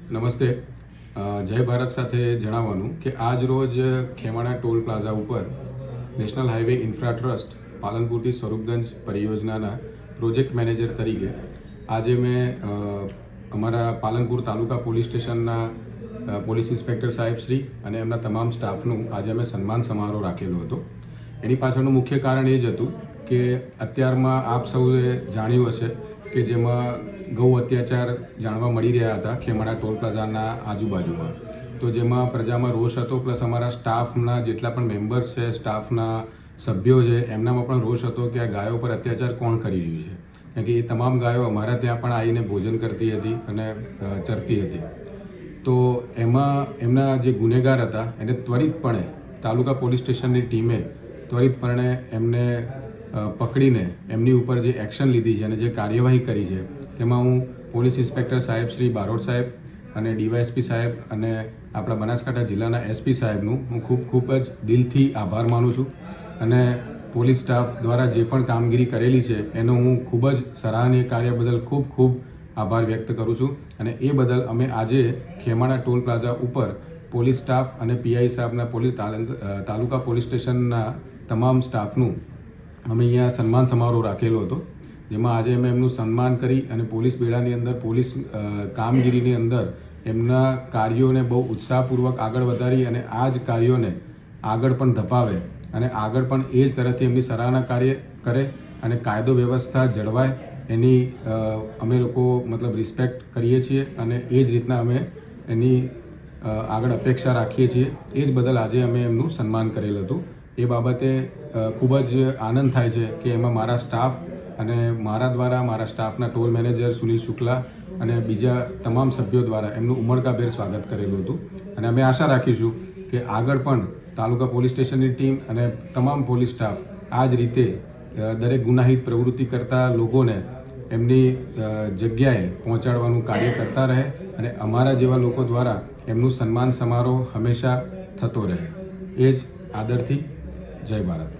નમસ્તે. જય ભારત સાથે જણાવવાનું કે આજ રોજ ખેમાણા ટોલ પ્લાઝા ઉપર નેશનલ હાઈવે ઇન્ફ્રા ટ્રસ્ટ પાલનપુરથી સ્વરૂપગંજ પરિયોજનાના પ્રોજેક્ટ મેનેજર તરીકે આજે મેં અમારા પાલનપુર તાલુકા પોલીસ સ્ટેશનના પોલીસ ઇન્સ્પેક્ટર સાહેબ શ્રી અને એમના તમામ સ્ટાફનું આજે અમે સન્માન સમારોહ રાખેલો હતો. એની પાછળનું મુખ્ય કારણ એ જ હતું કે અત્યારમાં આપ સૌએ જાણ્યું હશે કે જેમાં ગૌ અત્યાચાર જાણવા મળી રહ્યા હતા ખેમાણા ટોલ પ્લાઝાના આજુબાજુમાં, તો જેમાં પ્રજામાં રોષ હતો, પ્લસ અમારા સ્ટાફના જેટલા પણ મેમ્બર્સ છે, સ્ટાફના સભ્યો છે, એમનામાં પણ રોષ હતો કે આ ગાયો પર અત્યાચાર કોણ કરી રહ્યું છે. કારણ કે એ તમામ ગાયો અમારા ત્યાં પણ આવીને ભોજન કરતી હતી અને ચરતી હતી. તો એમાં એમના જે ગુનેગાર હતા એને ત્વરિતપણે તાલુકા પોલીસ સ્ટેશનની ટીમે ત્વરિતપણે એમને પકડીને એમની ઉપર જે એક્શન લીધી છે અને જે કાર્યવાહી કરી છે તેમાં હું પોલીસ ઇન્સ્પેક્ટર સાહેબ શ્રી બારોટ સાહેબ અને ડીવાયએસપી સાહેબ અને આપણા બનાસકાંઠા જિલ્લાના એસપી સાહેબનું હું ખૂબ જ દિલથી આભાર માનું છું. અને પોલીસ સ્ટાફ દ્વારા જે પણ કામગીરી કરેલી છે એનો હું ખૂબ જ સરાહનીય કાર્ય બદલ ખૂબ આભાર વ્યક્ત કરું છું. અને એ બદલ અમે આજે ખેમાણા ટોલ પ્લાઝા ઉપર પોલીસ સ્ટાફ અને પીઆઈ સાહેબના તાલુકા પોલીસ સ્ટેશનના તમામ સ્ટાફનું અમે અહીંયા સન્માન સમારોહ રાખેલો હતો, જેમાં આજે અમે એમનું સન્માન કરી અને પોલીસ બેડાની અંદર પોલીસ કામગીરીની અંદર એમના કાર્યોને બહુ ઉત્સાહપૂર્વક આગળ વધારી અને આ જ કાર્યોને આગળ પણ ધપાવે અને આગળ પણ એ જ તરફથી એમની સરાહના કાર્ય કરે અને કાયદો વ્યવસ્થા જળવાય એની અમે લોકો રિસ્પેક્ટ કરીએ છીએ અને એ જ રીતના અમે એની આગળ અપેક્ષા રાખીએ છીએ. એ જ બદલ આજે અમે એમનું સન્માન કરેલું હતું. એ બાબતે ખૂબ જ આનંદ થાય છે કે એમાં મારા સ્ટાફ અને મારા દ્વારા મારા સ્ટાફના ટોલ મેનેજર સુનિલ શુક્લા અને બીજા તમામ સભ્યો દ્વારા એમનું ઉમળકાભેર સ્વાગત કરેલું હતું. અને અમે આશા રાખીશું કે આગળ પણ તાલુકા પોલીસ સ્ટેશનની ટીમ અને તમામ પોલીસ સ્ટાફ આ જ રીતે દરેક ગુનાહિત પ્રવૃત્તિ કરતા લોકોને એમની જગ્યાએ પહોંચાડવાનું કાર્ય કરતા રહે અને અમારા જેવા લોકો દ્વારા એમનું સન્માન સમારોહ હંમેશા થતો રહે. એ જ આદરથી જય ભારત.